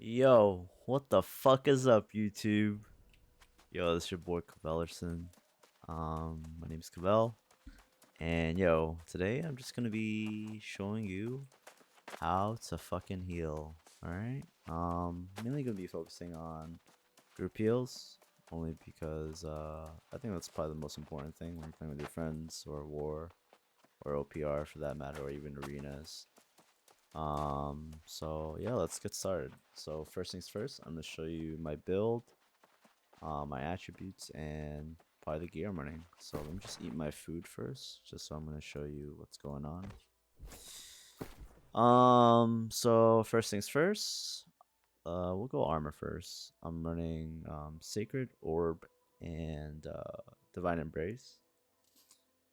Yo, what the fuck is up, YouTube? Yo, this is your boy Cabellerson. My name is Cabell, and yo, today I'm just gonna be showing you how to fucking heal. All right. Mainly gonna be focusing on group heals, only because I think that's probably the most important thing when you're playing with your friends or war or OPR for that matter, or even arenas. So yeah, let's get started. So first things first, I'm gonna show you my build, my attributes, and probably the gear I'm running. So let me just eat my food first, just so I'm gonna show you what's going on. So first things first, we'll go armor first. I'm running Sacred Orb and Divine Embrace.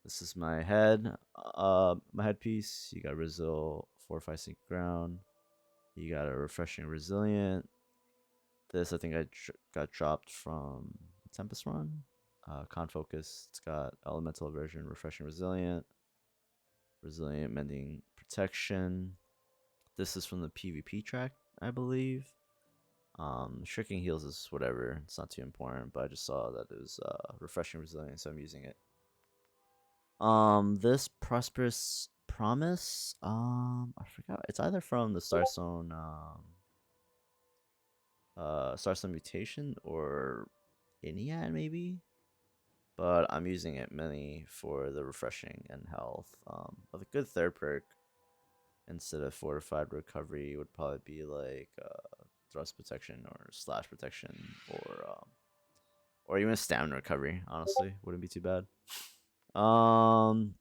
This is my head. My headpiece. You got Rizil 456 ground. You got a refreshing resilient. This I think I got dropped from Tempest Run. Con Focus. It's got elemental aversion, refreshing resilient, resilient mending protection. This is from the PvP track, I believe. Shrinking heals is whatever. It's not too important, but I just saw that it was refreshing resilient, so I'm using it. This prosperous promise. I forgot. It's either from the Starstone Starstone Mutation or Iniad maybe, but I'm using it mainly for the refreshing and health. With a good third perk instead of fortified recovery would probably be like thrust protection or slash protection or even stamina recovery. Honestly, wouldn't be too bad. Um,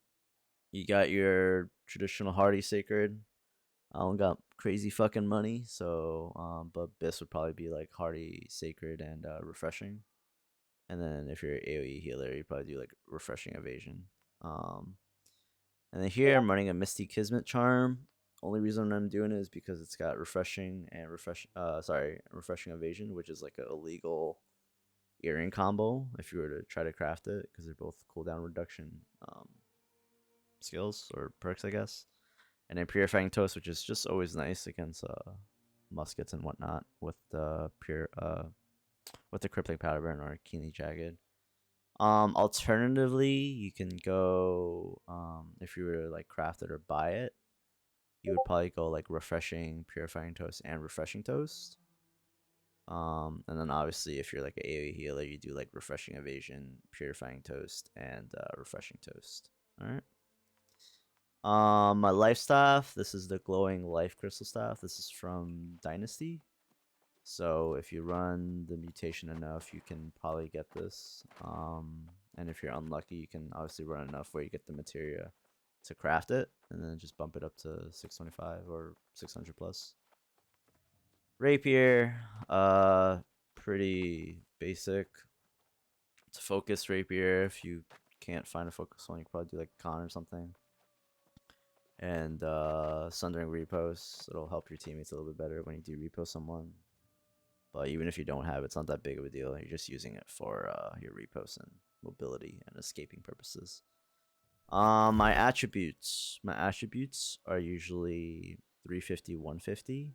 you got your traditional hardy sacred. I don't got crazy fucking money, so but this would probably be like hardy sacred and refreshing. And then if you're an AoE healer, you probably do like refreshing evasion. Um, and then here I'm running a Misty Kismet charm. Only reason I'm doing it is because it's got refreshing and refreshing evasion, which is like a illegal earring combo if you were to try to craft it, because they're both cooldown reduction skills or perks, I guess. And then Purifying Toast, which is just always nice against muskets and whatnot with the Crippling Powder Burn or Keenly Jagged. Alternatively, you can go if you were to like craft it or buy it, you would probably go like refreshing, purifying toast, and refreshing toast. And then obviously if you're like an AoE healer, you do like refreshing evasion, purifying toast, and refreshing toast. All right. My life staff. This is the glowing life crystal staff. This is from Dynasty. So if you run the mutation enough, you can probably get this. And if you're unlucky, you can obviously run enough where you get the materia to craft it, and then just bump it up to 625 or 600 plus. Rapier, pretty basic. It's a focus rapier. If you can't find a focus one, you can probably do like con or something. And Sundering Repost, it'll help your teammates a little bit better when you do repost someone. But even if you don't have it, it's not that big of a deal. You're just using it for your reposts and mobility and escaping purposes. My attributes. My attributes are usually 350, 150.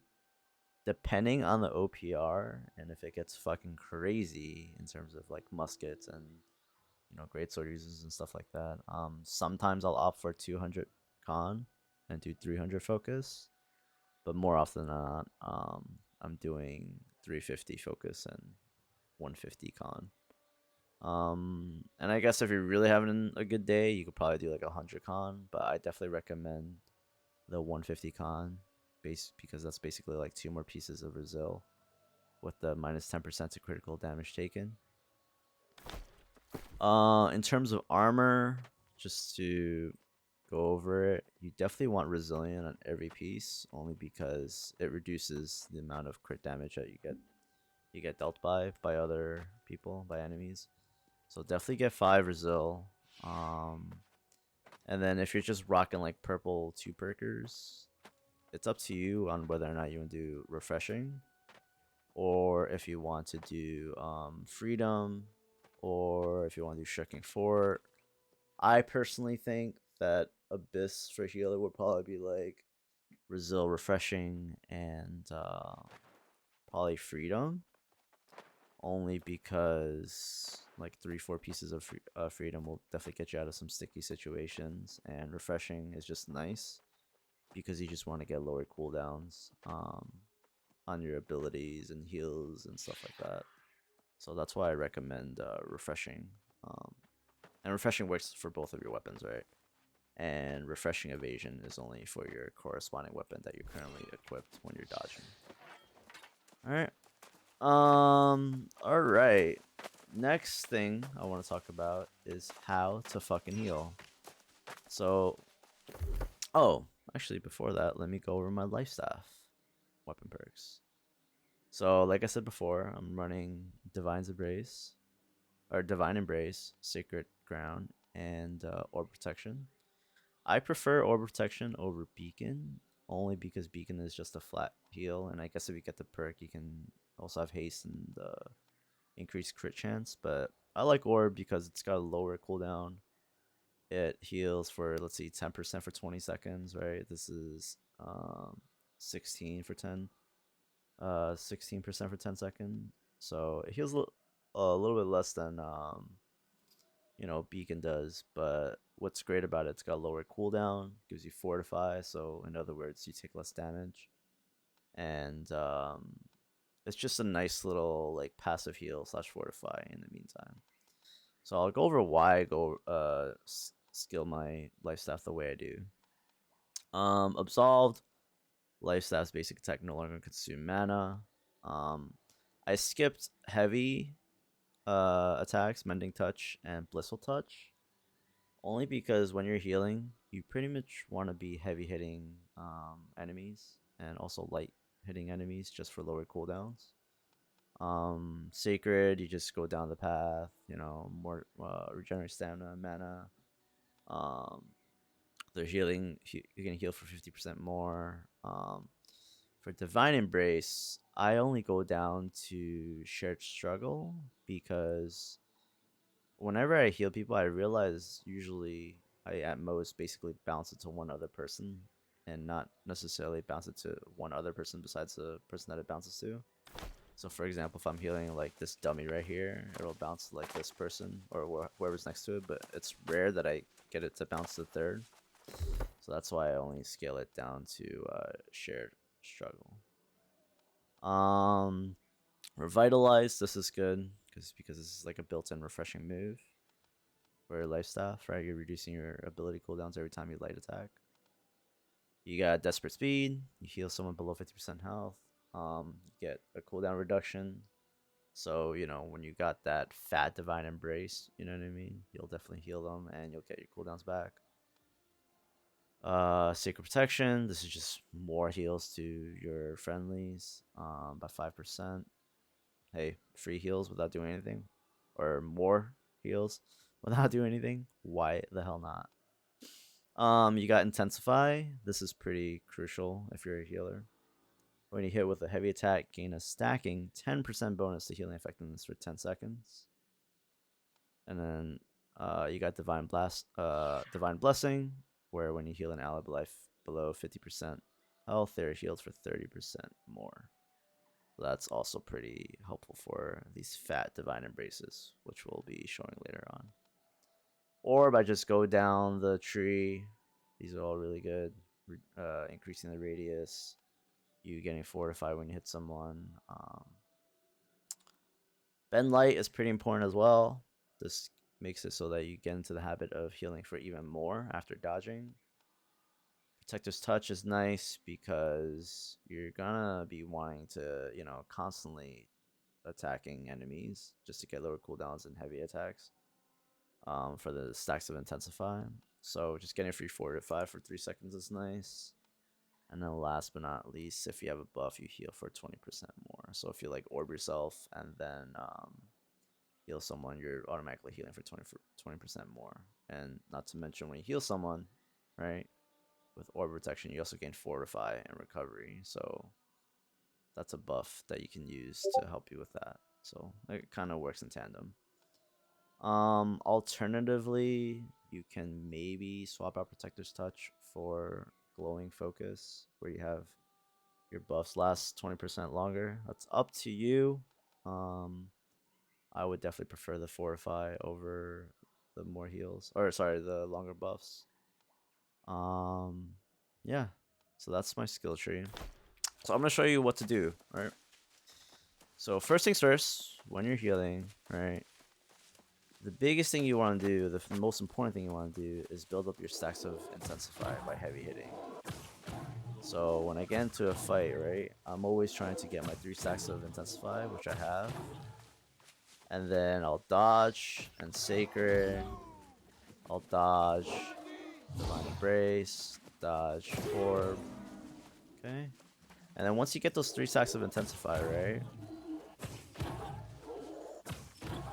Depending on the OPR and if it gets fucking crazy in terms of like muskets and great sword users and stuff like that. Sometimes I'll opt for 200 con and do 300 focus, but more often than not, I'm doing 350 focus and 150 con. And I guess if you're really having a good day, you could probably do like 100 con, but I definitely recommend the 150 con base because that's basically like two more pieces of Brazil with the minus 10% to critical damage taken. In terms of armor, just to go over it, you definitely want resilient on every piece, only because it reduces the amount of crit damage that you get dealt by other people, by enemies. So definitely get 5 resil. And then if you're just rocking like purple 2 perkers, it's up to you on whether or not you want to do refreshing, or if you want to do freedom, or if you want to do shrinking fort. I personally think that Abyss for healer would probably be like Resil refreshing and probably Freedom, only because like 3-4 pieces of Freedom will definitely get you out of some sticky situations, and Refreshing is just nice because you just want to get lower cooldowns on your abilities and heals and stuff like that. So that's why I recommend Refreshing. Um, and Refreshing works for both of your weapons, right? And Refreshing Evasion is only for your corresponding weapon that you're currently equipped when you're dodging. All right. All right. Next thing I want to talk about is how to fucking heal. So, oh, actually, before that, let me go over my life staff weapon perks. So, like I said before, I'm running Divine's Embrace, or Divine Embrace, Sacred Ground, and Orb Protection. I prefer Orb Protection over Beacon, only because Beacon is just a flat heal, and I guess if you get the perk, you can also have haste and increased crit chance. But I like Orb because it's got a lower cooldown. It heals for, let's see, 10% for 20 seconds, right? This is 16 for 10, 16% for 10 seconds. So it heals a little bit less than Beacon does, but what's great about it, it's got lower cooldown, gives you Fortify, so in other words, you take less damage, and it's just a nice little like passive heal slash Fortify in the meantime. So I'll go over why I go skill my life staff the way I do. Absolved life staff's basic attack no longer consume mana. I skipped heavy attacks, Mending Touch and Blissful Touch, only because when you're healing, you pretty much want to be heavy hitting enemies and also light hitting enemies just for lower cooldowns. Sacred, you just go down the path, more regenerate stamina, mana. Um, they're healing, you can heal for 50% more. For Divine Embrace, I only go down to Shared Struggle because whenever I heal people, I realize usually I at most basically bounce it to one other person and not necessarily bounce it to one other person besides the person that it bounces to. So for example, if I'm healing like this dummy right here, it'll bounce to like this person or whoever's next to it, but it's rare that I get it to bounce to third. So that's why I only scale it down to Shared Struggle. Revitalize, this is good because this is like a built-in refreshing move for your life staff, right? You're reducing your ability cooldowns every time you light attack. You got Desperate Speed, you heal someone below 50% health. You get a cooldown reduction. So, when you got that fat Divine Embrace, you know what I mean? You'll definitely heal them and you'll get your cooldowns back. Sacred Protection, this is just more heals to your friendlies by 5%. Hey, free heals without doing anything, or more heals without doing anything. Why the hell not? You got Intensify. This is pretty crucial if you're a healer. When you hit with a heavy attack, gain a stacking 10% bonus to healing effectiveness for 10 seconds. And then you got Divine Blessing, where when you heal an ally life below 50% health, they're healed for 30% more. That's also pretty helpful for these fat Divine Embraces, which we'll be showing later on. Or by just go down the tree. These are all really good. Increasing the radius. You getting fortified when you hit someone. Bend Light is pretty important as well. This makes it so that you get into the habit of healing for even more after dodging. Protector's Touch is nice because you're gonna be wanting to, constantly attacking enemies just to get lower cooldowns and heavy attacks for the stacks of Intensify. So just getting free Fortify for 3 seconds is nice. And then last but not least, if you have a buff, you heal for 20% more. So if you like orb yourself and then heal someone, you're automatically healing for 20% more. And not to mention when you heal someone, right, with orb protection, you also gain Fortify and recovery. So that's a buff that you can use to help you with that. So it kind of works in tandem. Alternatively, you can maybe swap out Protector's Touch for Glowing Focus, where you have your buffs last 20% longer. That's up to you. Um, I would definitely prefer the Fortify over the more heals, or sorry, the longer buffs. Um, yeah. So that's my skill tree. So I'm gonna show you what to do. Right. So first things first, when you're healing, right? The biggest thing you want to do, the most important thing you want to do, is build up your stacks of Intensify by heavy hitting. So when I get into a fight, right, I'm always trying to get my 3 stacks of Intensify, which I have. And then I'll dodge and Sacred. I'll dodge Divine Embrace, dodge Orb. Okay. And then once you get those 3 stacks of Intensify, right,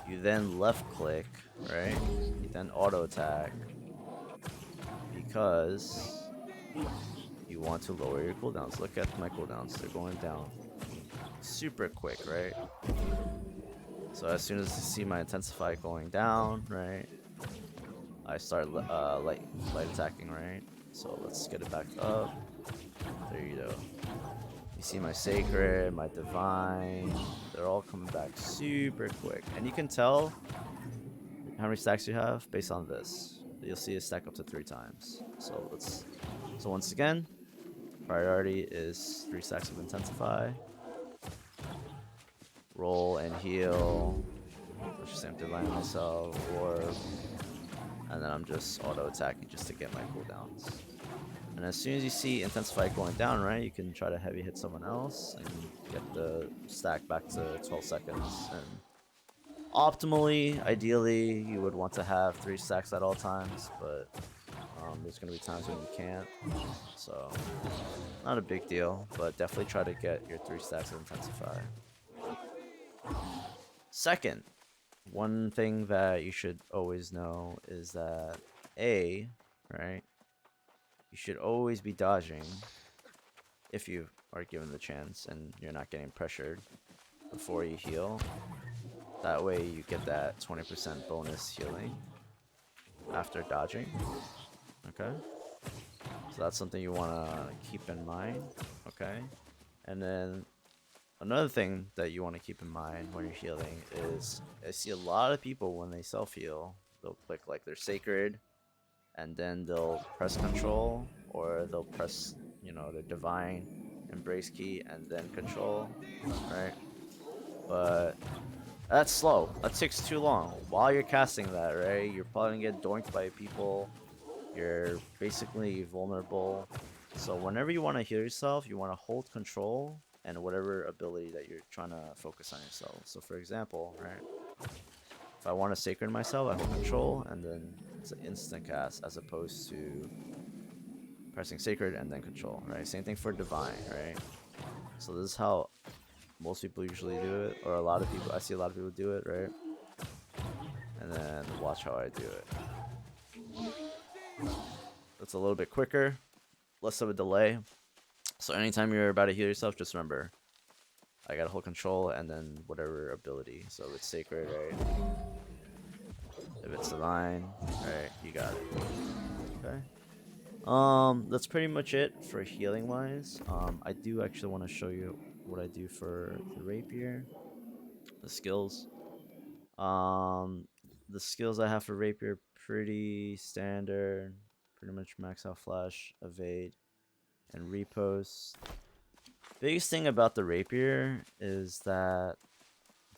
you then left click, right? You then auto attack because you want to lower your cooldowns. Look at my cooldowns, they're going down super quick, right? So as soon as you see my Intensify going down, right, I start light attacking, right? So let's get it back up. There you go. You see my Sacred, my Divine, they're all coming back super quick. And you can tell how many stacks you have based on this. You'll see it stack up to 3 times. So once again, priority is 3 stacks of Intensify. Roll and heal. Let's just Divine myself, Orb. And then I'm just auto attacking just to get my cooldowns. And as soon as you see Intensify going down, right, you can try to heavy hit someone else and get the stack back to 12 seconds. And optimally, ideally, you would want to have 3 stacks at all times, but there's going to be times when you can't. So, not a big deal, but definitely try to get your 3 stacks of Intensify. Second, one thing that you should always know is that right, you should always be dodging if you are given the chance and you're not getting pressured before you heal. That way you get that 20% bonus healing after dodging. Okay? So that's something you want to keep in mind. Okay? And then another thing that you want to keep in mind when you're healing is I see a lot of people when they self-heal, they'll click like their Sacred and then they'll press control, or they'll press, you know, their Divine Embrace key and then control, right? But that's slow. That takes too long. While you're casting that, right, you're probably gonna get doinked by people. You're basically vulnerable. So whenever you want to heal yourself, you want to hold control and whatever ability that you're trying to focus on yourself. So for example, right, if I want to Sacred myself, I hold control and then it's an instant cast as opposed to pressing Sacred and then control, right? Same thing for Divine, right? So this is how most people usually do it, or a lot of people, I see a lot of people do it, right? And then watch how I do it. It's a little bit quicker, less of a delay. So anytime you're about to heal yourself, just remember, I gotta hold control and then whatever ability. So if it's Sacred, right? If it's Divine, right? You got it. Okay. That's pretty much it for healing wise. I do actually want to show you what I do for the Rapier, the skills. Um, the skills I have for Rapier pretty standard. Pretty much max out flash, evade, and repost. Biggest thing about the Rapier is that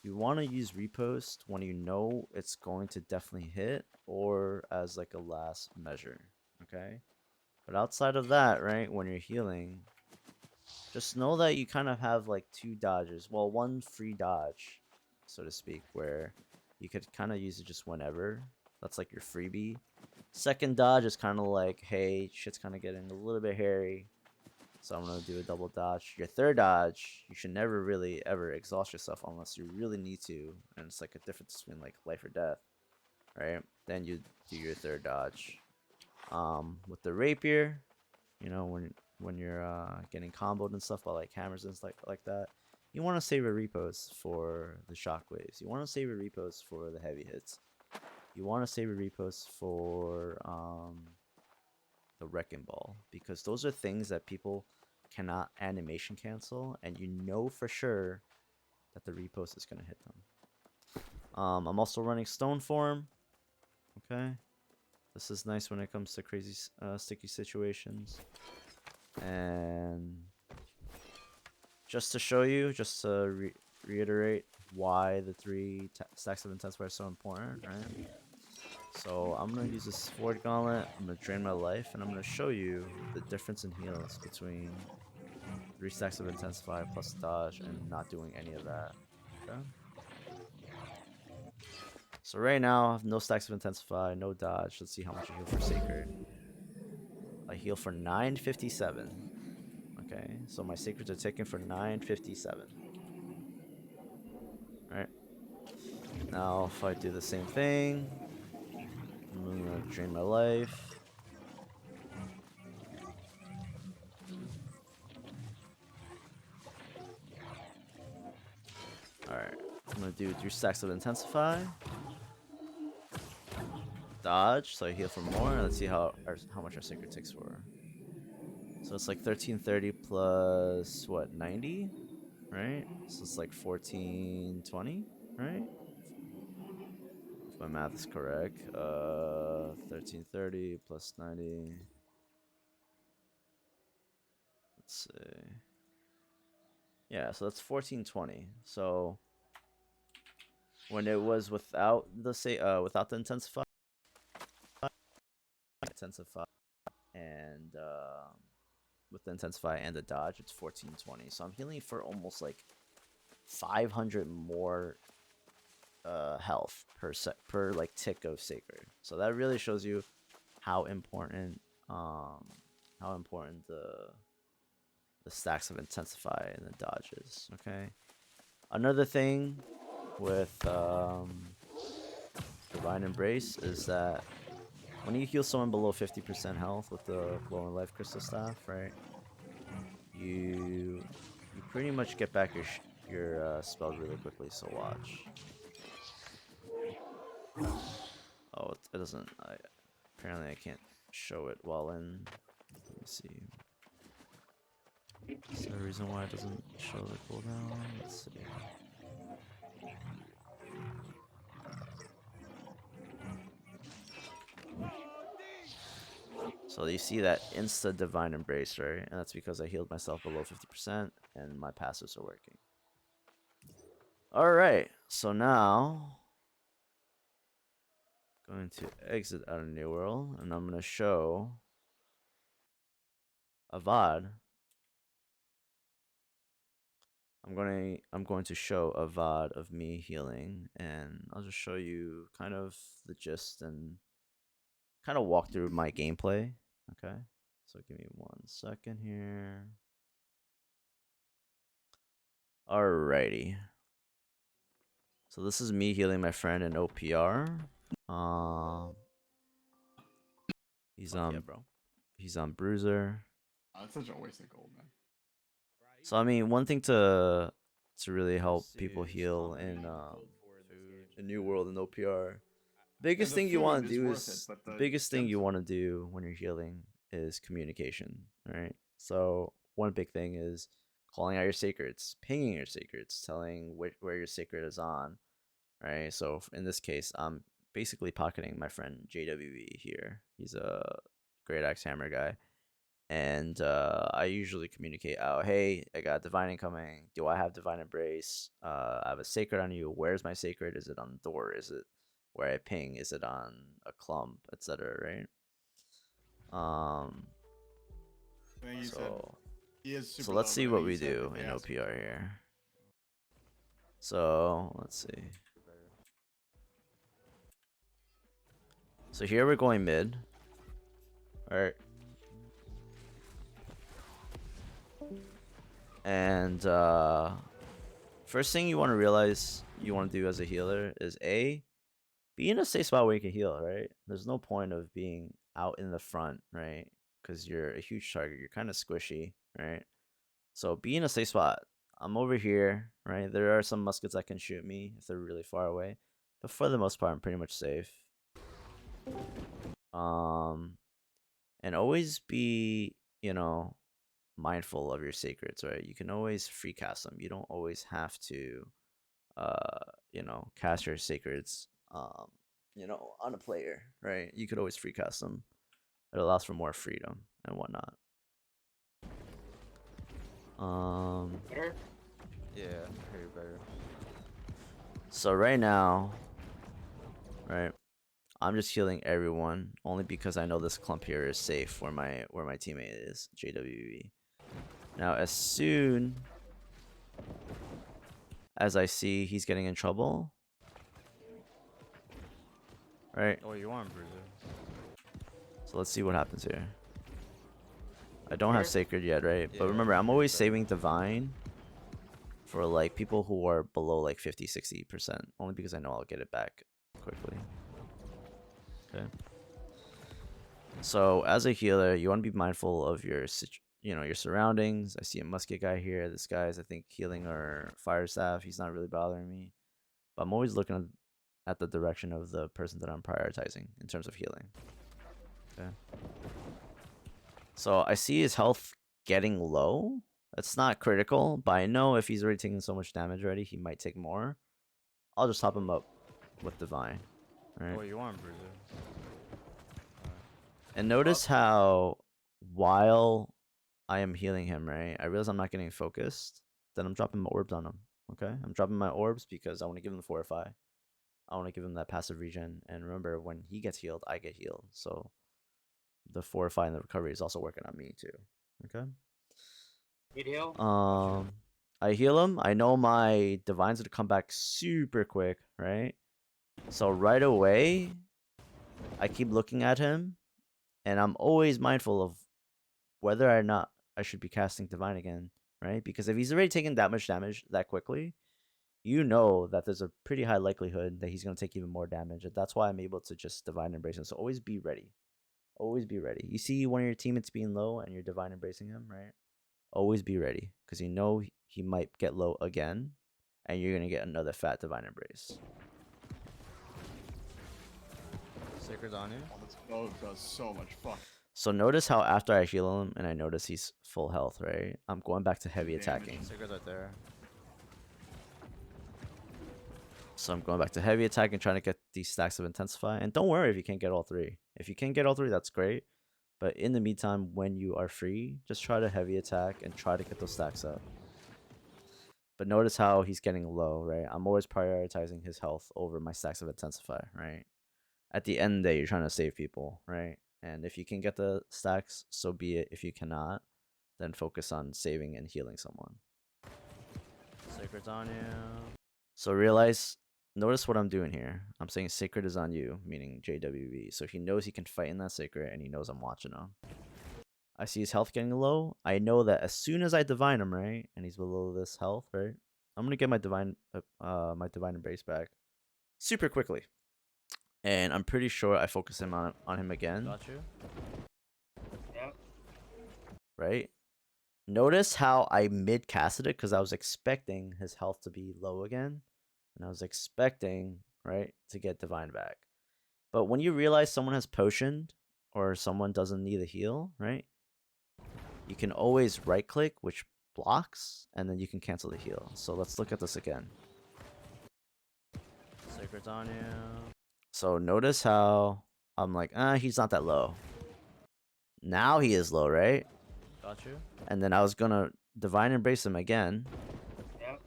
you want to use repost when you know it's going to definitely hit, or as like a last measure. Okay. But outside of that, right, when you're healing, just know that you kind of have like 2 dodges. Well, one free dodge, so to speak, where you could kind of use it just whenever. That's like your freebie. Second dodge is kind of like, hey, shit's kind of getting a little bit hairy, so I'm going to do a double dodge. Your third dodge, you should never really ever exhaust yourself unless you really need to, and it's like a difference between like life or death, right? Then you do your third dodge. With the Rapier, you know, when you're getting comboed and stuff by like hammers and stuff like that, you want to save a repos for the shockwaves. You want to save a repos for the heavy hits. You want to save a repos for the wrecking ball, because those are things that people cannot animation cancel, and you know for sure that the repost is gonna hit them. I'm also running Stone Form. Okay, this is nice when it comes to crazy sticky situations. And just to show you, just to reiterate why the 3 stacks of intensify are so important, right? So I'm gonna use this Forward Gauntlet, I'm gonna drain my life, and I'm gonna show you the difference in heals between 3 stacks of Intensify plus dodge and not doing any of that. Okay. So right now I have no stacks of Intensify, no dodge. Let's see how much I heal for Sacred. I heal for 957. Okay, so my Sacreds are taken for 957. Alright. Now if I do the same thing, I'm gonna drain my life. Alright, I'm gonna do 3 stacks of Intensify. Dodge, so I heal for more. Let's see how much our Sacred takes for. So it's like 1330 plus what, 90? Right? So it's like 1420, right? If my math is correct. 1330 plus 90. Let's see. Yeah, so that's 1420. So when it was without the intensify and with the intensify and the dodge, it's 1420. So I'm healing for almost like 500 more health per like tick of Sacred. So that really shows you how important the stacks of Intensify and the dodges. Okay. Another thing with Divine Embrace is that when you heal someone below 50% health with the Glowing Life Crystal Staff, right? You pretty much get back your spell really quickly. So watch. Oh, it doesn't. Apparently I can't show it while in. Let me see. Is there a reason why it doesn't show the cooldown? Let's see. So you see that insta Divine Embrace, right? And that's because I healed myself below 50% and my passives are working. Alright, so now I'm going to exit out of New World and I'm going to show a VOD. I'm going to show a VOD of me healing, and I'll just show you kind of the gist and kind of walk through my gameplay. Okay, so give me 1 second here. Alrighty. So this is me healing my friend in OPR. He's on, yeah, bro. He's on Bruiser. That's such a waste of gold, man. So I mean, one thing to really help people heal in New World and OPR. Biggest thing you want to do is the biggest thing you want to do when you're healing is communication, right? So one big thing is calling out your Sacreds, pinging your Sacreds, telling where your Sacred is on, right? So in this case, I'm basically pocketing my friend JWE here. He's a Great Axe Hammer guy. And I usually communicate out, hey, I got Divine incoming. Do I have Divine Embrace? I have a Sacred on you. Where's my Sacred? Is it on the door? Is it where I ping? Is it on a clump, etc.? Right? So let's see what we do in OPR here. So let's see. So here we're going mid. All right. And first thing you want to realize you want to do as a healer is be in a safe spot where you can heal, right? There's no point of being out in the front, right? Because you're a huge target. You're kind of squishy, right? So be in a safe spot. I'm over here, right? There are some muskets that can shoot me if they're really far away. But for the most part, I'm pretty much safe. And always be, mindful of your sacreds, right? You can always free cast them. You don't always have to, cast your sacreds, on a player, right? You could always free cast them. It allows for more freedom and whatnot. Better? Yeah, I hear you better. So right now, right, I'm just healing everyone only because I know this clump here is safe where my teammate is, JWB. Now, as soon as I see he's getting in trouble, right? Oh, you want Bruiser? So let's see what happens here. I don't have Sure. Sacred yet, right? But Yeah, remember, I'm always better. saving Divine for like people who are below like 50-60%, only because I know I'll get it back quickly. Okay. So as a healer, you want to be mindful of your your surroundings. I see a musket guy here. This guy is, I think, healing or fire staff. He's not really bothering me, but I'm always looking at the direction of the person that I'm prioritizing in terms of healing. Okay. So I see his health getting low. It's not critical, but I know if he's already taking so much damage already, he might take more. I'll just top him up with Divine. Right. Oh, you want Bruiser? And notice how while I am healing him, right, I realize I'm not getting focused. Then I'm dropping my orbs on him. Okay, I'm dropping my orbs because I want to give him the Fortify. I want to give him that passive regen. And remember, when he gets healed, I get healed. So the Fortify and the recovery is also working on me too. Okay. Need heal? I heal him. I know my Divine's gonna come back super quick, right? So right away, I keep looking at him, and I'm always mindful of whether or not I should be casting Divine again, right? Because if he's already taken that much damage that quickly, you know that there's a pretty high likelihood that he's gonna take even more damage. And that's why I'm able to just Divine Embrace him. So always be ready. Always be ready. You see one of your teammates being low and you're Divine Embracing him, right? Always be ready, because you know he might get low again, and you're gonna get another fat Divine Embrace. Sacred's on you. Oh, this bow does so much fuck. So notice how after I heal him and I notice he's full health, right? I'm going back to heavy Damage. attacking. Sacred's right there. So I'm going back to heavy attack and trying to get these stacks of Intensify. And don't worry if you can't get all three. If you can get all three, that's great. But in the meantime, when you are free, just try to heavy attack and try to get those stacks up. But notice how he's getting low, right? I'm always prioritizing his health over my stacks of Intensify, right? At the end of the day, you're trying to save people, right? And if you can get the stacks, so be it. If you cannot, then focus on saving and healing someone. Sacred's on you. So notice what I'm doing here. I'm saying Sacred is on you, meaning JWB. So he knows he can fight in that Sacred, and he knows I'm watching him. I see his health getting low. I know that as soon as I Divine him, right, and he's below this health, right, I'm gonna get my Divine Embrace back super quickly. And I'm pretty sure I focus him on him again. Got you. Yep. Right? Notice how I mid-casted it because I was expecting his health to be low again. And I was expecting, right, to get Divine back. But when you realize someone has potioned or someone doesn't need a heal, right, you can always right-click, which blocks, and then you can cancel the heal. So let's look at this again. Sacred's on you. So notice how I'm like, he's not that low. Now he is low, right? Got you. And then I was gonna Divine Embrace him again. Yep.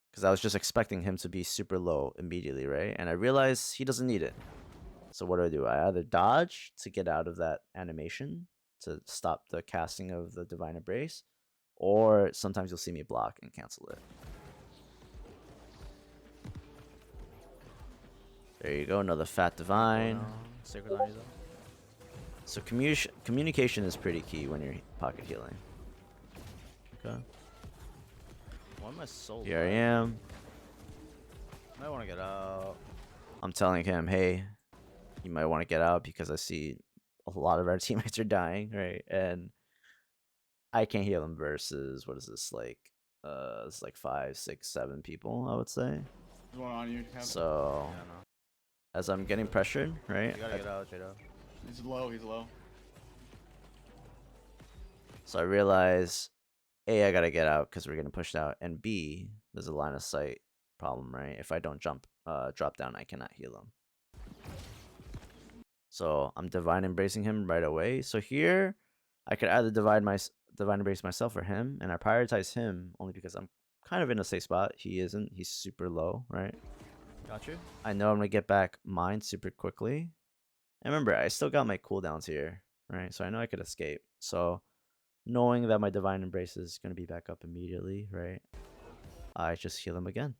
Because I was just expecting him to be super low immediately, right? And I realized he doesn't need it. So what do? I either dodge to get out of that animation to stop the casting of the Divine Embrace, or sometimes you'll see me block and cancel it. There you go, another fat Divine. Sacred's on you though. So communication is pretty key when you're pocket healing. Okay. Why am I so Here I low? am. I want to get out. I'm telling him, hey, you might want to get out because I see a lot of our teammates are dying, right? And I can't heal them versus what is this like? It's like 5, 6, 7 people, I would say. There's one on you, Kev. So Yeah, no. as I'm getting pressured, right? You gotta get out, Jado. He's low, he's low. So I realize, A, I gotta get out because we're getting pushed out, and B, there's a line of sight problem, right? If I don't drop down, I cannot heal him. So I'm divine embracing him right away. So here, I could either divine embrace myself or him, and I prioritize him only because I'm kind of in a safe spot. He isn't. He's super low, right? Got you. I know I'm gonna get back mine super quickly. And remember, I still got my cooldowns here, right? So I know I could escape. So knowing that my divine embrace is gonna be back up immediately, right? I just heal him again.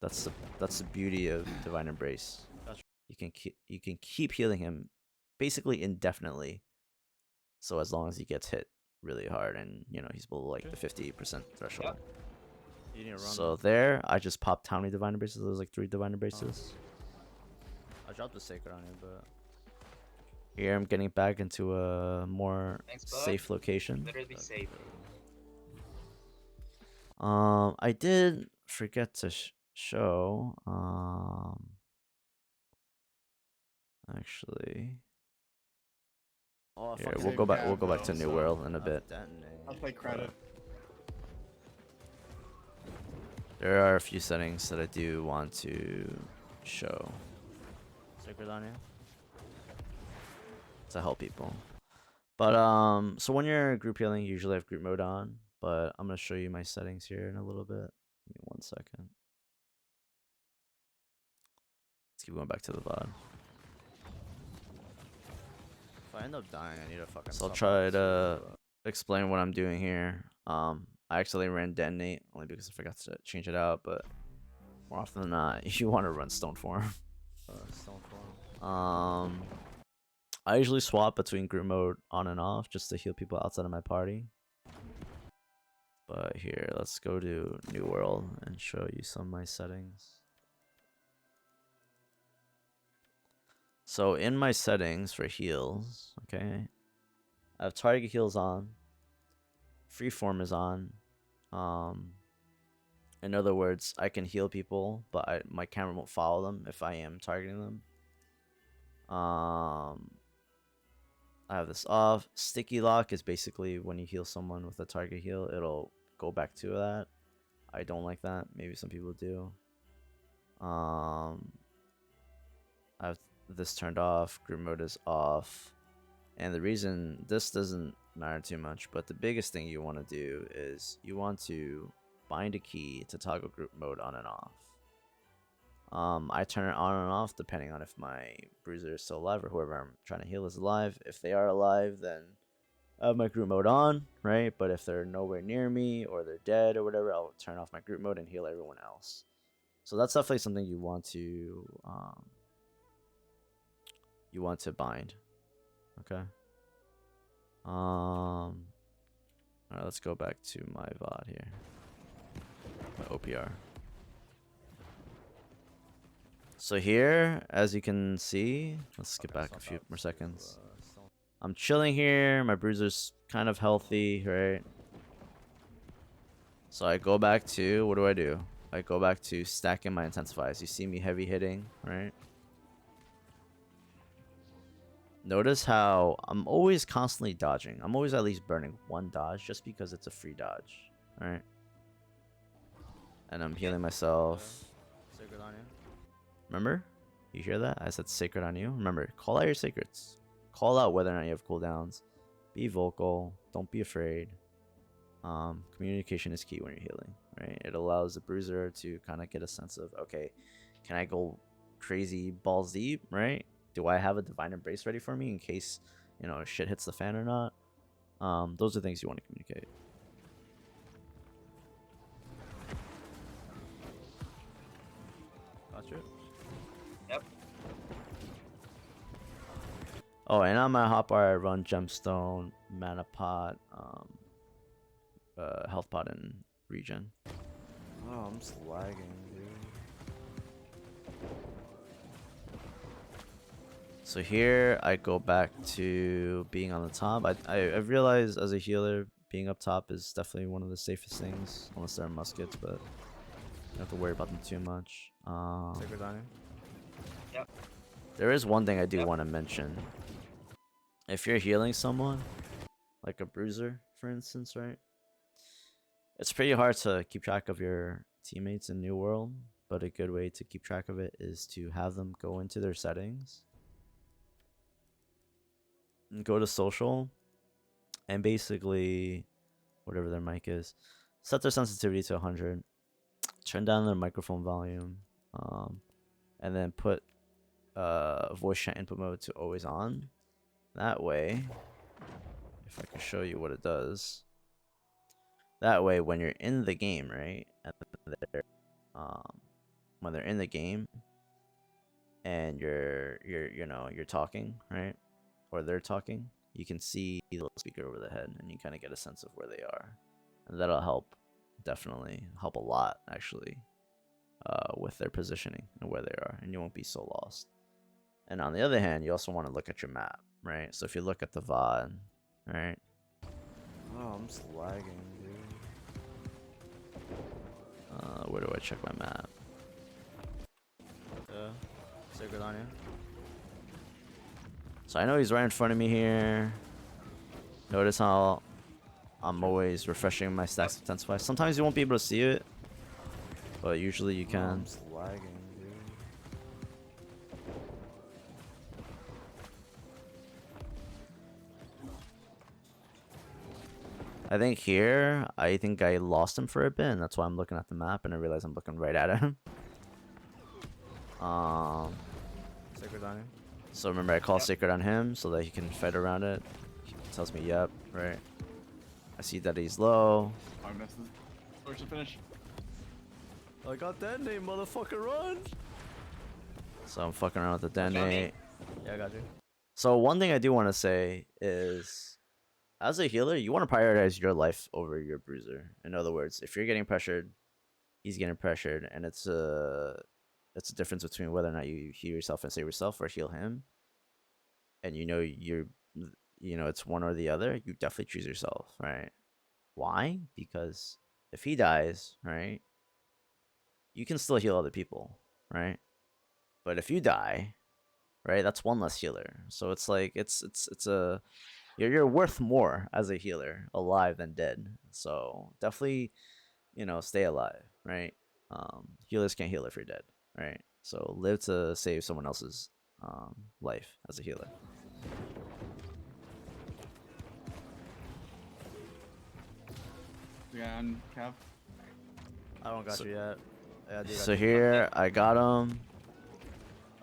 That's the beauty of divine embrace. Gotcha. You can keep healing him basically indefinitely. So as long as he gets hit really hard and he's below like the 50% threshold. You need to run. So there, I just popped how many divine embraces? There was like 3 divine embraces. I dropped the sacred on you, but Here I'm getting back into a more Thanks, bud. safe location. Literally safe. I did forget to show. Actually, oh, here fuck we'll it. go back. Yeah, We'll go back to no, New so World in a bit. I'll take credit. There are a few settings that I do want to show Sacred on you. to help people. But so when you're group healing, you usually have group mode on. But I'm gonna show you my settings here in a little bit. Give me 1 second. Let's keep going back to the VOD. If I end up dying, I need a fucking. So I'll sub try box, to but explain what I'm doing here. I actually ran detonate only because I forgot to change it out, but more often than not, you want to run stone form. Stone form. I usually swap between group mode on and off just to heal people outside of my party. But here, let's go to New World and show you some of my settings. So in my settings for heals, okay, I have target heals on. Freeform is on. In other words, I can heal people, but my camera won't follow them if I am targeting them. I have this off. Sticky lock is basically when you heal someone with a target heal, it'll go back to that. I don't like that. Maybe some people do. I have this turned off. Group mode is off. And the reason this doesn't matter too much, but the biggest thing you want to do is you want to bind a key to toggle group mode on and off. I turn it on and off depending on if my bruiser is still alive or whoever I'm trying to heal is alive. If they are alive, then I have my group mode on, right? But if they're nowhere near me or they're dead or whatever, I'll turn off my group mode and heal everyone else. So that's definitely something you want to bind. Okay. Alright, let's go back to my VOD here. My OPR. So here, as you can see, let's skip back a few more seconds. I'm chilling here. My bruiser's kind of healthy, right? So I go back to, what do? I go back to stacking my intensifies. You see me heavy hitting, right? Notice how I'm always constantly dodging. I'm always at least burning 1 dodge just because it's a free dodge, right? And I'm healing myself. Sacred on you. Remember? You hear that? I said sacred on you. Remember, call out your sacreds. Call out whether or not you have cooldowns. Be vocal. Don't be afraid. Communication is key when you're healing, right? It allows the bruiser to kind of get a sense of, okay, can I go crazy balls deep, right? Do I have a divine embrace ready for me in case, shit hits the fan or not? Those are things you want to communicate. Gotcha. Yep. Oh, and on my hotbar, I run gemstone, mana pot, health pot, and regen. Oh, I'm just lagging, dude. So here I go back to being on the top. I realized as a healer, being up top is definitely one of the safest things, unless they're muskets, but you don't have to worry about them too much. Sacred on you. Yep. There is one thing I do Yep. want to mention. If you're healing someone, like a bruiser, for instance, right? It's pretty hard to keep track of your teammates in New World, but a good way to keep track of it is to have them go into their settings and go to social and basically whatever their mic is, set their sensitivity to 100, turn down their microphone volume, and then put voice chat input mode to always on. That way, if I can show you what it does, that way when you're in the game, right, and they're, when they're in the game and you're talking, right, or they're talking, you can see the little speaker over the head and you kind of get a sense of where they are, and that'll help, definitely help a lot actually, with their positioning and where they are, and you won't be so lost. And on the other hand, you also want to look at your map, right? So if you look at the VOD, right? Oh, I'm just lagging, dude. Where do I check my map? Sacred on you. So I know he's right in front of me here. Notice how I'm always refreshing my stacks of Intensify. Sometimes you won't be able to see it, but usually you Oh, can. I'm just lagging, dude. I think here, I think I lost him for a bit, and that's why I'm looking at the map, and I realize I'm looking right at him. Sacred on you. So remember, I call Sacred on him so that he can fight around it. He tells me, yep, right. I see that he's low. I missed this. Where's the finish? I got that name, motherfucker, run! So I'm fucking around with the Watch out, detonate. Yeah, I got you. So one thing I do want to say is, as a healer, you want to prioritize your life over your bruiser. In other words, if you're getting pressured, he's getting pressured, and it's a difference between whether or not you heal yourself and save yourself or heal him. And it's one or the other. You definitely choose yourself, right? Why? Because if he dies, right, you can still heal other people, right? But if you die, right, that's one less healer. So it's like you're worth more as a healer alive than dead. So definitely, stay alive, right? Healers can't heal if you're dead, right? So live to save someone else's life as a healer. Again, Kev. I don't got So- you yet. Yeah, I do got So you. here I got him.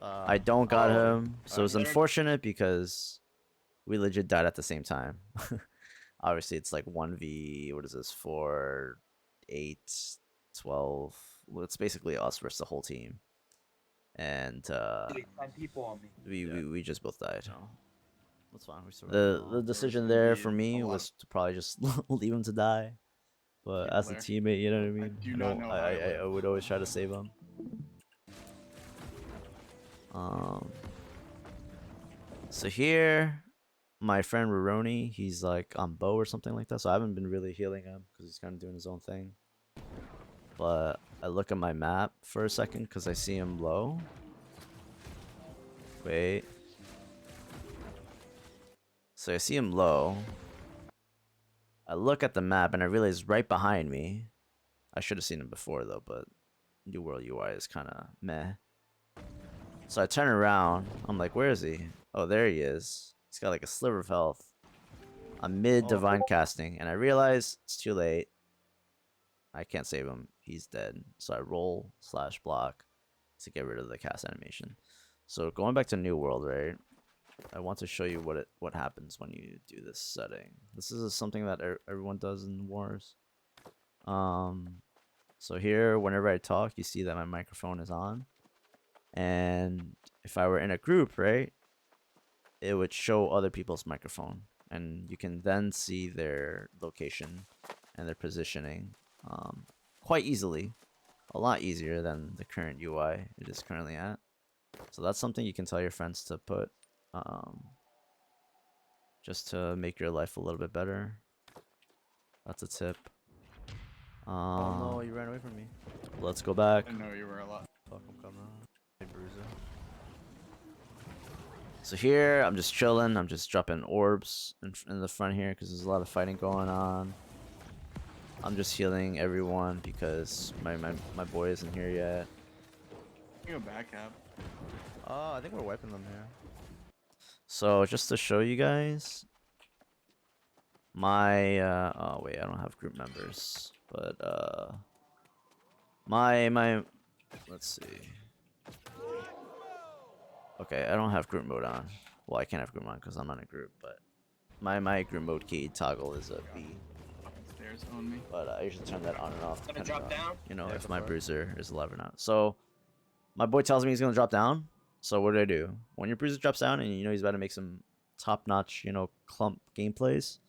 I don't got him. So it's alright. unfortunate because we legit died at the same time. Obviously, it's like 1v, what is this, 4, 8, 12. Well, it's basically us versus the whole team. And 10 people on me. we just both died. That's fine. We survived. The decision gonna there be for me a lot. was to probably just leave him to die. But Team as a player. teammate, you know what I I mean? do not know how I I live. would always try to save him. So here, my friend Roroni, he's like on bow or something like that. So I haven't been really healing him because he's kind of doing his own thing. But I look at my map for a second because I see him low. Wait. So I see him low. I look at the map and I realize right behind me. I should have seen him before though, but New World UI is kind of meh. So I turn around. I'm like, where is he? Oh, there he is. He's got like a sliver of health. I'm mid divine casting, and I realize it's too late. I can't save him. He's dead. So I roll / block to get rid of the cast animation. So going back to New World, right? I want to show you what happens when you do this setting. This is something that everyone does in wars. So here, whenever I talk, you see that my microphone is on. And if I were in a group, right, it would show other people's microphone. And you can then see their location and their positioning quite easily. A lot easier than the current UI it is currently at. So that's something you can tell your friends to put. Just to make your life a little bit better. That's a tip. Oh no, you ran away from me. Let's go back. I know you were a lot. Fuck, I'm coming. Hey, Bruiser. So here, I'm just chilling. I'm just dropping orbs in the front here because there's a lot of fighting going on. I'm just healing everyone because my boy isn't here yet. You go back cap. Oh, I think we're wiping them here. So just to show you guys, my oh wait, I don't have group members, but my let's see. Okay, I don't have group mode on. Well, I can't have group mode because I'm not in a group, but my group mode key toggle is a B. Stairs on me. But I usually turn that on and off Gonna depending drop on, down? you know, Yeah, if go my for it. bruiser is alive or not. So my boy tells me he's gonna drop down. So what do? When your bruiser drops down and you know he's about to make some top-notch, you know, clump gameplays,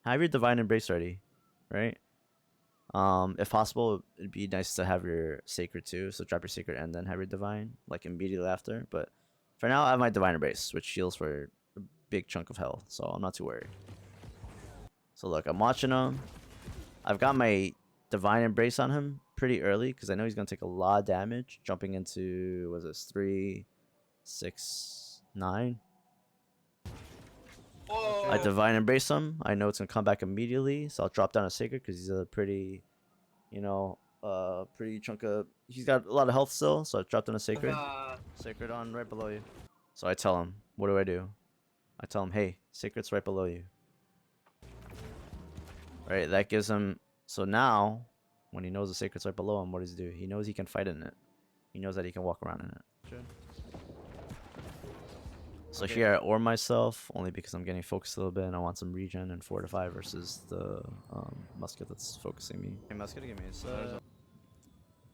have your divine embrace ready, right? If possible, it'd be nice to have your sacred too. So drop your sacred and then have your divine like immediately after. But for now, I have my divine embrace, which heals for a big chunk of health, so I'm not too worried. So look, I'm watching him. I've got my divine embrace on him pretty early because I know he's gonna take a lot of damage jumping into was this 3, 6, 9. Whoa. I divine embrace him. I know it's gonna come back immediately, so I'll drop down a sacred because he's a pretty, you know, pretty chunk of. He's got a lot of health still, so I dropped down a sacred. Sacred on right below you. So I tell him, what do? I tell him, hey, sacred's right below you. Right, that gives him. So now, when he knows the sacred's right below him, what does he do? He knows he can fight in it. He knows that he can walk around in it. Sure. So Okay. here I ore myself only because I'm getting focused a little bit and I want some regen and fortify versus the musket that's focusing me. Hey, musket, give me a sec.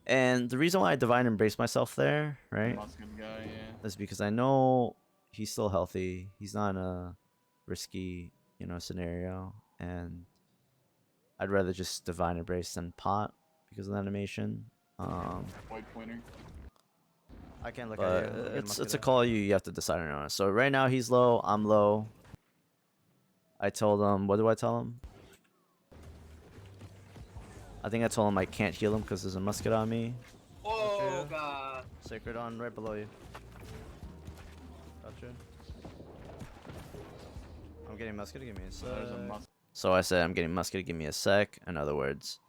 And the reason why I divine embrace myself there, right, Musket guy, yeah. is because I know he's still healthy. He's not in a risky, you know, scenario, and I'd rather just divine embrace than pot because of the animation. White pointer. I can't look But at you. it's a call you have to decide on your own. So right now he's low, I'm low. I told him, what do I tell him? I think I told him I can't heal him because there's a musket on me. Oh Okay. god. Sacred on right below you. Gotcha. I'm getting musket, give me a sec. There's a musket. So I said, I'm getting musket, give me a sec. In other words,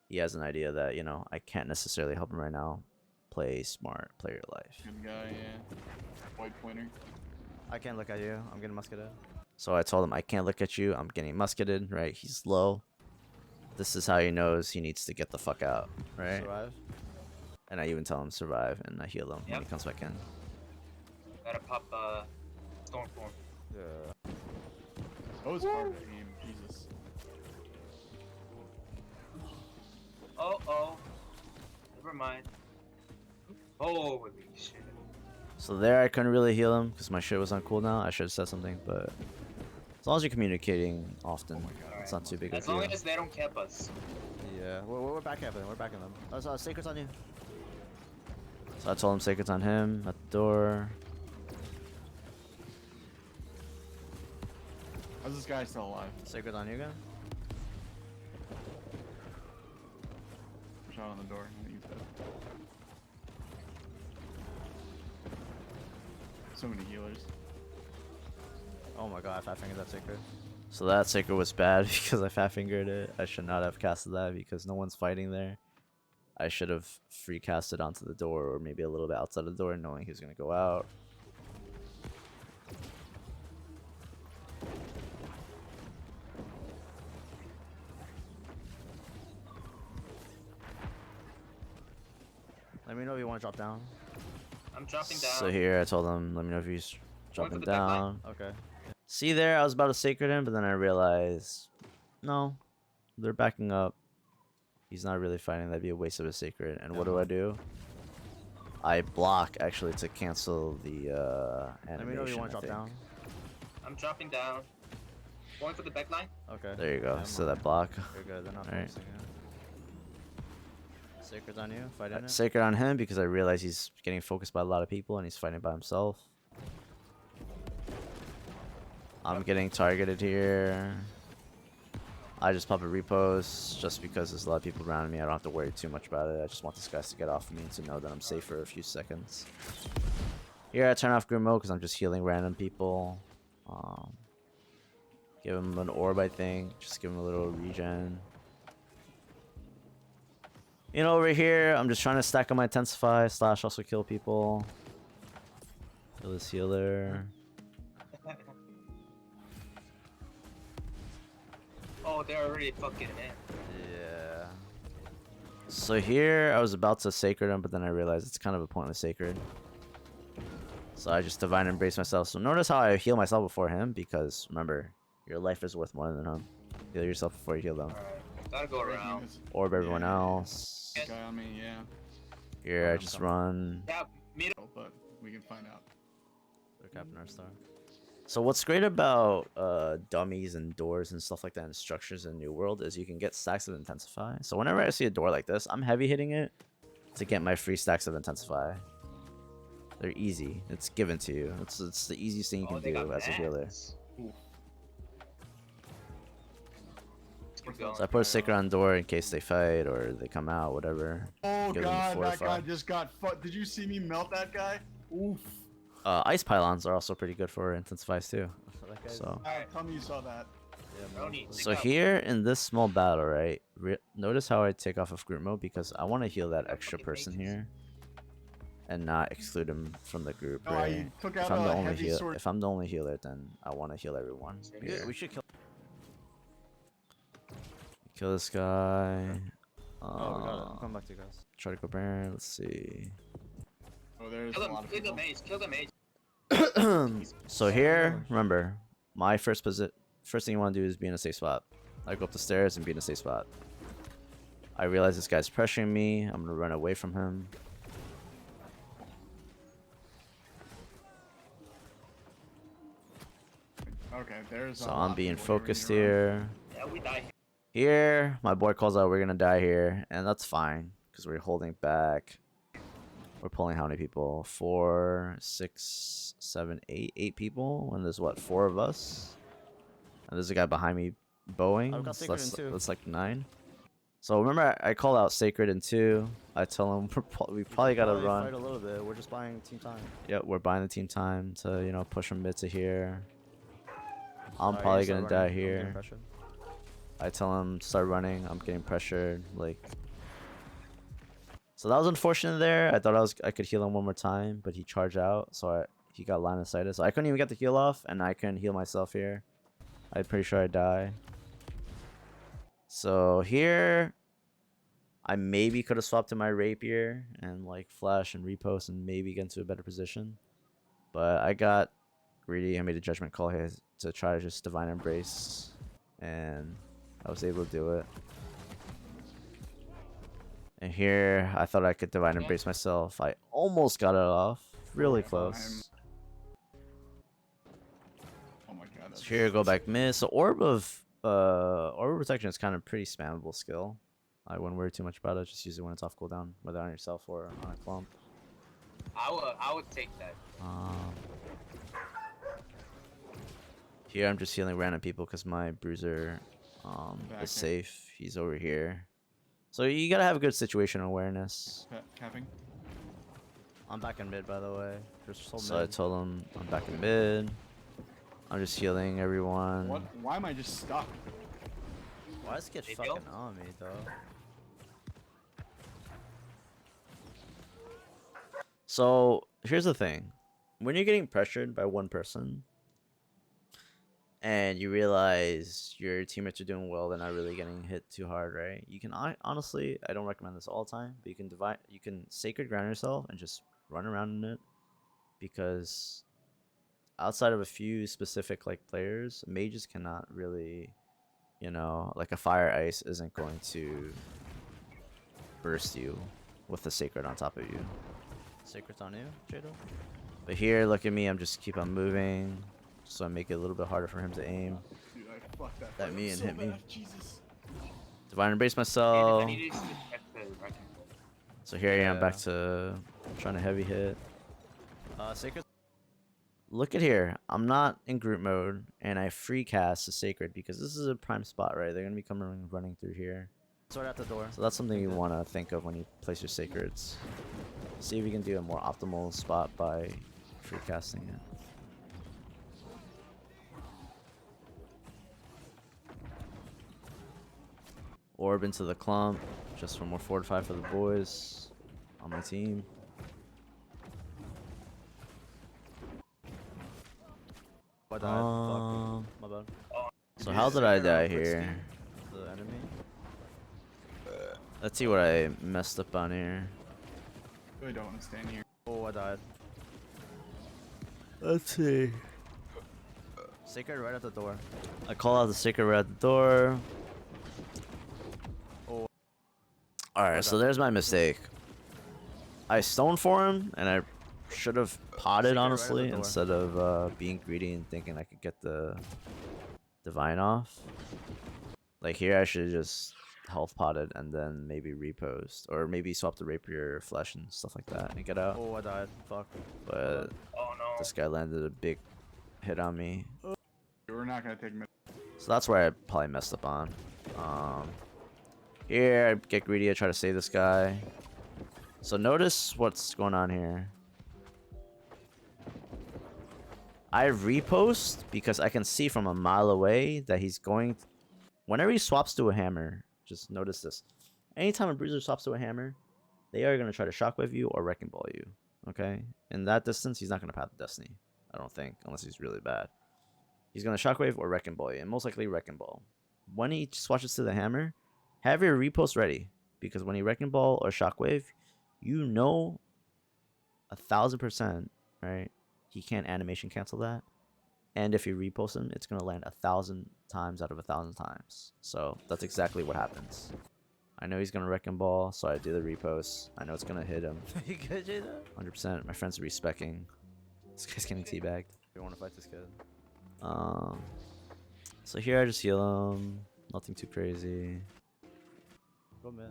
he has an idea that, you know, I can't necessarily help him right now. Play smart, play your life. Good guy, yeah. White pointer. I can't look at you. I'm getting musketed. So I told him, I can't look at you. I'm getting musketed, right? He's low. This is how he knows he needs to get the fuck out, right? Survive. And I even tell him survive and I heal him when Yep. he comes back in. Gotta pop Stormform. Yeah. That was hard to aim. Jesus. Oh. Never mind. Holy shit. So there I couldn't really heal him because my shit was on cooldown. I should have said something, but as long as you're communicating often, it's not too big of a As long deal. as they don't cap us. Yeah. We're back capping. We're backing them. Oh, sacred's on you. So I told him sacred's on him at the door. How's this guy still alive? Sacred's on you again. Shot on the door. I think he's dead. So many healers. Oh my god, I fat fingered that sacred. So that sacred was bad because I fat fingered it. I should not have casted that because no one's fighting there. I should have free casted onto the door or maybe a little bit outside the door knowing he was going to go out. Let me know if you want to drop down. I'm dropping down. So here I told him, let me know if he's Going dropping for the back line? down. Okay. See there, I was about to sacred him, but then I realized, no, they're backing up. He's not really fighting. That'd be a waste of a sacred. And what do? I block actually to cancel the animation. Let me know if you want I to drop think. down. I'm dropping down. Going for the back line. Okay. There you go. Yeah, So I'm- that block. You're good. They're not Alright. focusing it. Sacred's on you. Fight in it. Sacred on him because I realize he's getting focused by a lot of people and he's fighting by himself. I'm getting targeted here. I just pop a repost just because there's a lot of people around me. I don't have to worry too much about it. I just want these guys to get off of me to know that I'm safe for a few seconds. Here I turn off group mode because I'm just healing random people. Give him an orb, I think. Just give him a little regen. You know, over here, I'm just trying to stack on my intensify slash also kill people. Kill this healer. Oh, they're already fucking in. Yeah. So here, I was about to sacred him, but then I realized it's kind of a pointless sacred. So I just divine embrace myself. So notice how I heal myself before him, because remember, your life is worth more than him. Heal yourself before you heal them. Alright, gotta go around. Orb everyone Yeah. else. Guy on me, yeah. Here, I I'm just coming. run. Yeah, meet Oh, but we can find out. They're Captain Earthstar. So what's great about dummies and doors and stuff like that and structures in New World is you can get stacks of Intensify. So whenever I see a door like this, I'm heavy hitting it to get my free stacks of Intensify. They're easy. It's given to you. It's the easiest thing you Oh, can they got do as a healer. mats. Keep going. So I put a sticker on the door in case they fight or they come out, whatever. Oh Give them god, that 4 or guy 5. just got fucked. Did you see me melt that guy? Oof. Ice pylons are also pretty good for Intensifies too. So. Tell me you saw that. Brony, So pick up. here in this small battle, right? Notice how I take off of group mode because I want to heal that extra person here, and not exclude him from the group, No, right? I took If out I'm the a only heavy sword. if I'm the only healer, then I want to heal everyone. Here. We should kill. Kill this guy. Oh, we got it. I'm coming back to you guys. Try to go Baron. Let's see. Oh, there's Kill a them, lot of kill the people. mage, kill the mage. So here, remember, my first thing you want to do is be in a safe spot. I go up the stairs and be in a safe spot. I realize this guy's pressuring me. I'm gonna run away from him. Okay, there's. So a lot I'm of being people focused running around. here. Yeah, we die. Here, my boy calls out we're gonna die here, and that's fine because we're holding back. We're pulling how many people? 4, 6, 7, 8, 8 people. When there's what, 4 of us, and there's a guy behind me bowing. I've got So Sacred that's, in 2. that's like 9. So remember, I call out Sacred in 2. I tell him we probably gotta run. Fight a little bit. We're just buying team time. Yep, we're buying the team time to push them mid to here. I'm Alright, probably you start gonna die running. I'm getting here. pressured. I tell him start running. I'm getting pressured. So that was unfortunate there. I thought I could heal him one more time, but he charged out, so he got line of sighted. So I couldn't even get the heal off, and I couldn't heal myself here. I'm pretty sure I die. So here, I maybe could have swapped to my rapier and flash and repost and maybe get into a better position, but I got greedy. I made a judgment call here to try to just divine embrace, and I was able to do it. And here, I thought I could divine embrace myself. I almost got it off. Really close. Oh my god. So here, go back mid. So orb of protection is kind of pretty spammable skill. I wouldn't worry too much about it. Just use it when it's off cooldown, whether on yourself or on a clump. I would take that. Here, I'm just healing random people because my bruiser Back is here. safe. He's over here. So you gotta have good situational awareness. Capping. I'm back in mid, by the way. Just hold So I mid. told him I'm back in mid. I'm just healing everyone. What? Why am I just stuck? Why is Sketch They fucking built? on me, though? So here's the thing. When you're getting pressured by one person and you realize your teammates are doing well, they're not really getting hit too hard, right? You can honestly, I don't recommend this all the time, but you can sacred ground yourself and just run around in it, because outside of a few specific players, mages cannot really, a fire ice isn't going to burst you with the sacred on top of you. Sacred's on you, Jado. But here, look at me. I'm just keep on moving, so I make it a little bit harder for him to aim. Dude, I fucked that. That fight me up and so hit me. bad. Jesus. Divine embrace I myself. need to check the wrecking ball. So here I am back Yeah. to trying to heavy hit. Sacred. Look at here. I'm not in group mode, and I free cast the sacred because this is a prime spot, right? They're gonna be coming running through here. Sword at the door. So that's something you want to think of when you place your sacreds. See if you can do a more optimal spot by free casting it. Orb into the clump, just for more fortify for the boys on my team. I died. Um, Fuck. My bad. so you how just did I sit there die on quick here? The enemy. Let's see what I messed up on here. Really don't want to stand here. Oh, I died. Let's see. Sacred right at the door. I call out the secret right at the door. Oh. Alright, so there's my mistake. I stoned for him, and I should have potted, Secret right at the honestly, door. instead of being greedy and thinking I could get the divine off. Like here, I should have just health potted and then maybe repost, or maybe swap the rapier flesh and stuff like that and get out. Oh, I died. Fuck. But Oh no. this guy landed a big hit on me, We're not gonna take mid. so that's where I probably messed up on. Here, I get greedy, I try to save this guy. So notice what's going on here. I repost because I can see from a mile away that he's going. Whenever he swaps to a hammer, just notice this. Anytime a bruiser swaps to a hammer, they are going to try to shockwave you or wrecking ball you. Okay? In that distance, he's not going to path the destiny. I don't think, unless he's really bad. He's going to shockwave or wrecking ball you, and most likely wrecking ball. When he swatches to the hammer, have your repost ready, because when he wrecking ball or shockwave, you know 1,000%, right? He can't animation cancel that. And if you repost him, it's going to land 1,000 times out of 1,000 times. So that's exactly what happens. I know he's going to wrecking ball, so I do the repost. I know it's going to hit him. You good, Jada? 100%. My friend's respecking. This guy's getting teabagged. You want to fight this kid? So here I just heal him. Nothing too crazy. Go mid.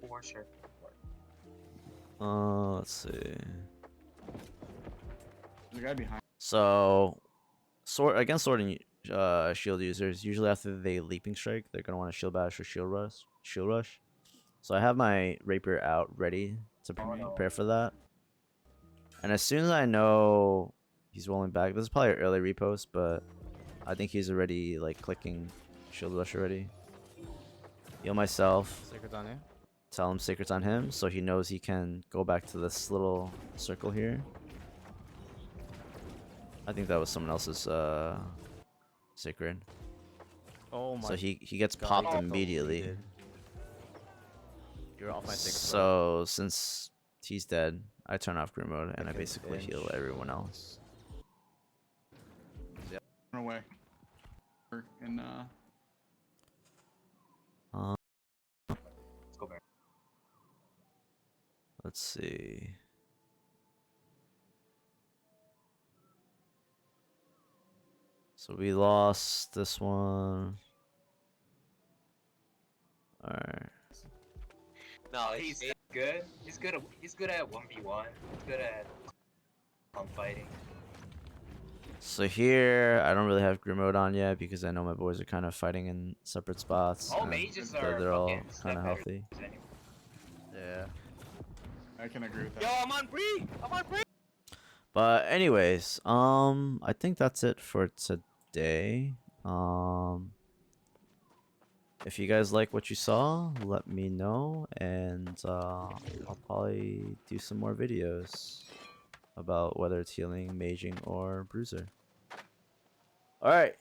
For sure. Let's see. There's a guy behind. So, sword against sword and shield users, usually after they leaping strike, they're gonna want to shield bash or shield rush. Shield rush. So I have my rapier out ready to prepare for that. And as soon as I know he's rolling back, this is probably an early repost, but I think he's already like clicking shield rush already. Heal myself. Sacred's on you. Tell him secrets on him, so he knows he can go back to this little circle here. I think that was someone else's sacred. Oh my. So he gets God, popped he immediately. did. You're off my sacred. So since he's dead, I turn off group mode and I Second basically inch. heal everyone else. Run away. And Let's go back. Let's see. So we lost this one. Alright. No, he's good. He's good. He's good at 1v1. He's good at fighting. So here, I don't really have group mode on yet because I know my boys are kind of fighting in separate spots. All and mages they're are all fucking kind of step healthy. better anyway. Yeah. I can agree with that. Yo, I'm on Bree. I'm on Bree. But anyways, I think that's it for today. If you guys like what you saw, let me know, and I'll probably do some more videos about whether it's healing, maging, or bruiser. Alright,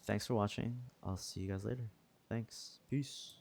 thanks for watching. I'll see you guys later. Thanks. Peace.